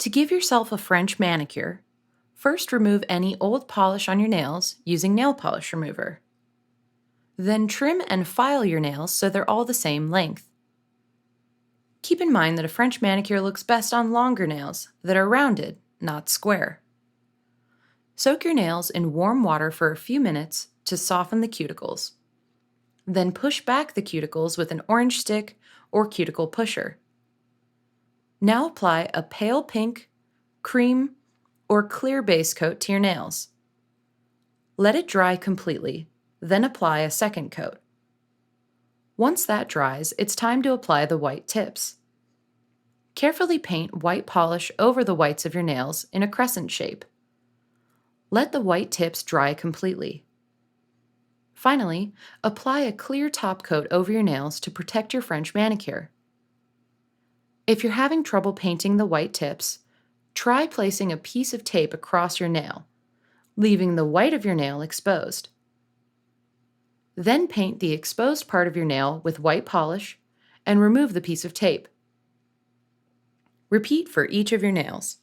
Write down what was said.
To give yourself a French manicure, first remove any old polish on your nails using nail polish remover. Then trim and file your nails so they're all the same length. Keep in mind that a French manicure looks best on longer nails that are rounded, not square. Soak your nails in warm water for a few minutes to soften the cuticles. Then push back the cuticles with an orange stick or cuticle pusher. Now apply a pale pink, cream, or clear base coat to your nails. Let it dry completely, then apply a second coat. Once that dries, it's time to apply the white tips. Carefully paint white polish over the whites of your nails in a crescent shape. Let the white tips dry completely. Finally, apply a clear top coat over your nails to protect your French manicure. If you're having trouble painting the white tips, try placing a piece of tape across your nail, leaving the white of your nail exposed. Then paint the exposed part of your nail with white polish and remove the piece of tape. Repeat for each of your nails.